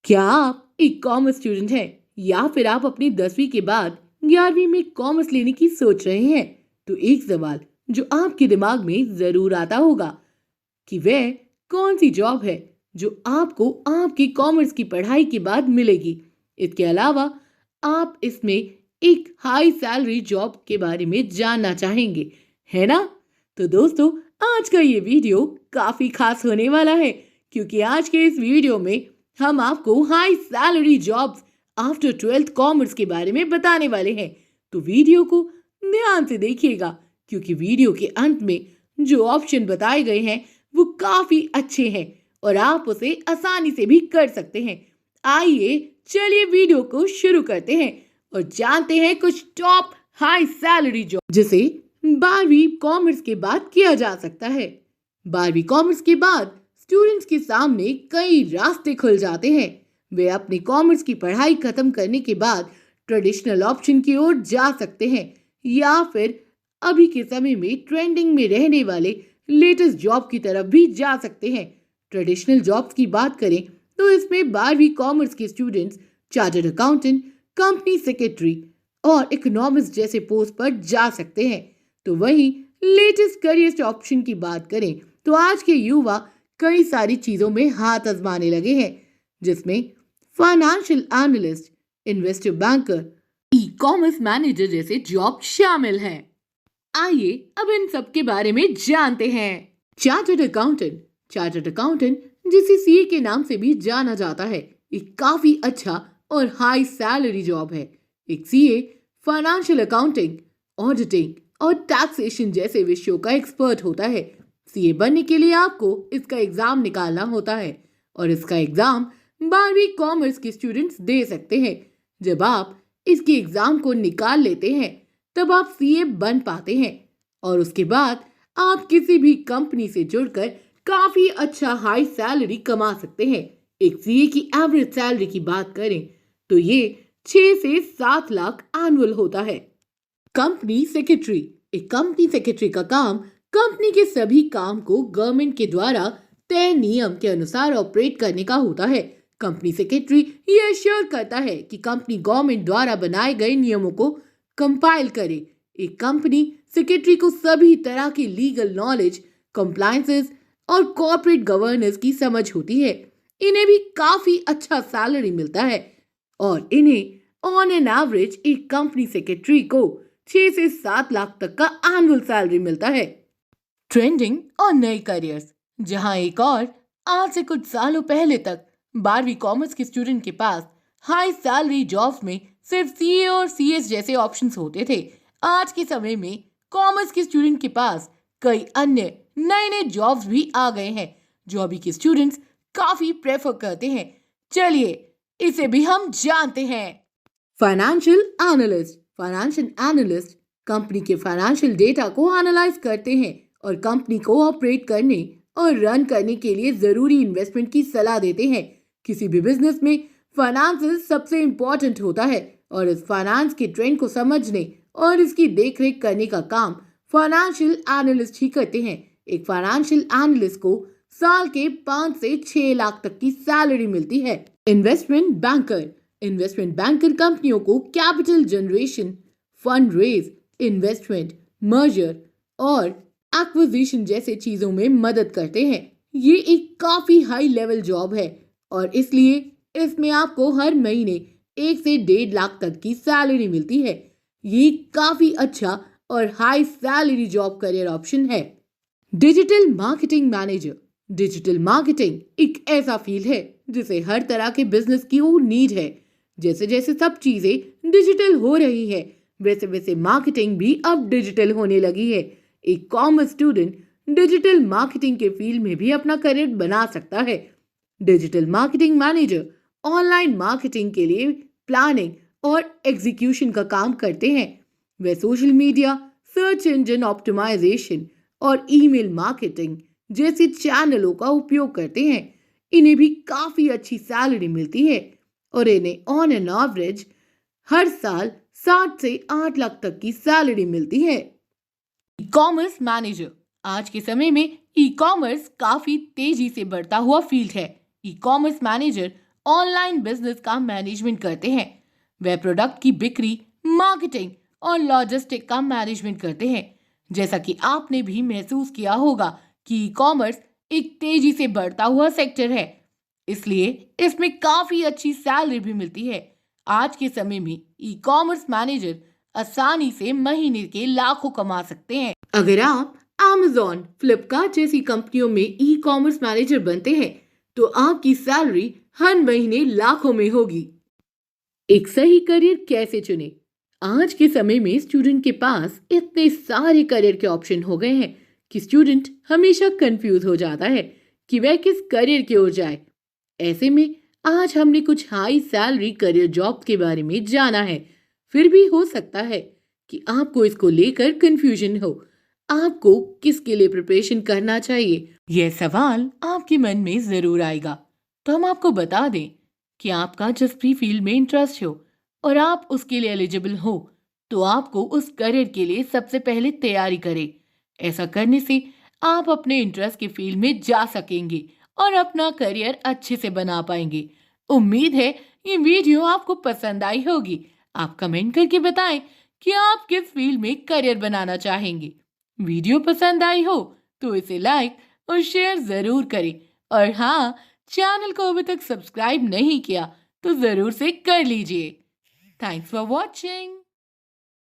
क्या आप एक कॉमर्स स्टूडेंट हैं या फिर आप अपनी 10वीं के बाद 11वीं में कॉमर्स लेने की सोच रहे हैं? तो एक सवाल जो आपके दिमाग में जरूर आता होगा कि वह कौन सी जॉब है जो आपको आपकी कॉमर्स की पढ़ाई के बाद मिलेगी। इसके अलावा आप इसमें एक हाई सैलरी जॉब के बारे में जानना चाहेंगे, है ना? तो दोस्तों, आज का ये वीडियो काफी खास होने वाला है, क्योंकि आज के इस वीडियो में हम आपको high salary jobs after 12th commerce के बारे में बताने वाले हैं। तो वीडियो को ध्यान से देखिएगा, क्योंकि वीडियो के अंत में जो ऑप्शन बताए गए हैं वो काफी अच्छे हैं और आप उसे आसानी से भी कर सकते हैं। आइए चलिए वीडियो को शुरू करते हैं और जानते हैं कुछ टॉप हाई सैलरी जॉब जिसे 12वीं कॉमर्स के बाद किया जा सकता है। 12वीं कॉमर्स के बाद स्टूडेंट्स के सामने कई रास्ते खुल जाते हैं। वे अपनी कॉमर्स की पढ़ाई खत्म करने के बाद ट्रेडिशनल ऑप्शन की ओर जा सकते हैं या फिर अभी के समय में ट्रेंडिंग में रहने वाले लेटेस्ट जॉब की तरफ भी जा सकते हैं। ट्रेडिशनल जॉब्स की बात करें तो इसमें 12वीं कॉमर्स के students chartered accountant, company secretary और इकोनॉमिस्ट जैसे पोस्ट पर जा सकते हैं। तो वहीं लेटेस्ट करियर ऑप्शन की बात करें तो आज के युवा कई सारी चीजों में हाथ आजमाने लगे हैं, जिसमें financial analyst, investor banker, e commerce manager जैसे जॉब शामिल हैं। आइए अब इन सब के बारे में जानते हैं। चार्टर्ड अकाउंटेंट जिसे सीए के नाम से भी जाना जाता है, एक काफी अच्छा और हाई सैलरी जॉब है। एक सीए फाइनेंशियल अकाउंटिंग, ऑडिटिंग और टैक्सेशन जैसे विषयों का एक्सपर्ट होता है। सीए बनने के लिए आपको इसका एग्जाम निकालना होता है और इसका एग्जाम 12वीं कॉमर्स के स्टूडेंट्स दे सकते हैं। जब आप इसके एग्जाम को निकाल लेते हैं तब आप सीए बन पाते हैं और उसके बाद आप किसी भी कंपनी से जुड़कर काफी अच्छा हाई सैलरी कमा सकते हैं। एक सीए की एवरेज सैलरी की बात करें तो ये 6 से 7 लाख एनुअल होता है। कंपनी सेक्रेटरी, एक कंपनी सेक्रेटरी का काम कंपनी के सभी काम को गवर्नमेंट के द्वारा तय नियम के अनुसार ऑपरेट करने का होता है। कंपनी सेक्रेटरी ये एश्योर करता है कि कंपनी गवर्नमेंट द्वारा बनाए गए नियमों को कंपाइल करे। एक कंपनी सेक्रेटरी को सभी तरह की लीगल नॉलेज, कंप्लायंसेस और कॉर्पोरेट गवर्नेंस की समझ होती है। इन्हें भी काफी अच्छा सैलरी मिलता है और इन्हें ऑन एन एवरेज एक कंपनी सेक्रेटरी को 6 से 7 लाख तक का एनुअल सैलरी मिलता है। ट्रेंडिंग और नए करियर्स, जहां एक और आज से कुछ सालों पहले तक 12वीं कॉमर्स के स्टूडेंट के पास हाई सैलरी जॉब्स में सिर्फ सीए और सीएस जैसे ऑप्शंस होते थे। आज के समय में कॉमर्स के स्टूडेंट के पास कई अन्य नए नए जॉब्स भी आ गए हैं जो अभी के स्टूडेंट्स काफी प्रेफर करते हैं। चलिए इसे भी हम जानते हैं। फाइनेंशियल एनालिस्ट कंपनी के फाइनेंशियल डेटा को एनालाइज करते हैं और कंपनी को ऑपरेट करने और रन करने के लिए जरूरी इन्वेस्टमेंट की सलाह देते हैं। किसी भी बिजनेस में फाइनेंस सबसे इंपॉर्टेंट होता है और इस फाइनेंस के ट्रेंड को समझने और इसकी देखरेख करने का काम फाइनेंशियल एनालिस्ट ही करते हैं। एक फाइनेंशियल एनालिस्ट को साल के 5 से 6 लाख तक की सैलरी मिलती है। इन्वेस्टमेंट बैंकर कंपनियों को capital generation, fund raise, investment, merger और एक्विजिशन जैसे चीजों में मदद करते हैं। ये एक काफी हाई लेवल जॉब है और इसलिए इसमें आपको हर महीने 1 से 1.5 लाख तक की सैलरी मिलती है। ये काफी अच्छा और high salary job career option है। Digital marketing manager, digital marketing एक ऐसा फील्ड है जिसे हर तरह के बिजनेस की नीड है। जैसे जैसे सब चीजें डिजिटल हो रही है वैसे वैसे मार्केटिंग भी अब डिजिटल होने लगी है। एक कॉमर्स स्टूडेंट डिजिटल मार्केटिंग के फील्ड में भी अपना करियर बना सकता है। Digital marketing manager online marketing के लिए प्लानिंग और एग्जीक्यूशन का काम करते हैं। वे social media, search engine optimisation और ईमेल मार्केटिंग जैसे चैनलों का उपयोग करते हैं। इन्हें भी काफी अच्छी सैलरी मिलती है और इन्हें ऑन एन एवरेज हर साल 7 से 8 लाख तक की सैलरी मिलती है। ई कॉमर्स मैनेजर, आज के समय में ई कॉमर्स काफी तेजी से बढ़ता हुआ फील्ड है। E commerce manager online business का मैनेजमेंट करते हैं। वे प्रोडक्ट की बिक्री, मार्केटिंग और लॉजिस्टिक का मैनेजमेंट करते हैं। जैसा कि आपने भी महसूस किया होगा कि ई कॉमर्स एक तेजी से बढ़ता हुआ सेक्टर है, इसलिए इसमें काफी अच्छी सैलरी भी मिलती है। आज के समय में ई कॉमर्स मैनेजर आसानी से महीने के लाखों कमा सकते हैं। अगर आप Amazon, फ्लिपकार्ट जैसी कंपनियों में ई कॉमर्स मैनेजर बनते हैं तो आपकी सैलरी हर महीने लाखों में होगी। एक सही करियर कैसे चुने? आज के समय में स्टूडेंट के पास इतने सारे करियर के ऑप्शन हो गए हैं कि स्टूडेंट हमेशा कंफ्यूज हो जाता है कि वह किस करियर की ओर जाए। ऐसे में आज हमने कुछ हाई सैलरी करियर जॉब के बारे में जाना है। फिर भी हो सकता है कि आपको इसको लेकर कंफ्यूजन हो। आपको किसके लिए प्रिपरेशन करना चाहिए, यह सवाल आपके मन में जरूर आएगा। तो हम आपको बता दें कि आपका जिस भी फील्ड में इंटरेस्ट हो और आप उसके लिए एलिजिबल हो, तो आपको उस करियर के लिए सबसे पहले तैयारी करें। ऐसा करने से आप अपने इंटरेस्ट के फील्ड में जा सकेंगे और अपना करियर अच्छे से बना पाएंगे। उम्मीद है ये वीडियो आपको पसंद आई होगी। आप कमेंट करके बताएं कि आप किस फील्ड में करियर बनाना चाहेंगे। वीडियो पसंद आई हो तो इसे लाइक और शेयर जरूर करें। और हाँ, चैनल को अभी तक सब्सक्राइब नहीं किया तो जरूर से कर लीजिए। Thanks for watching.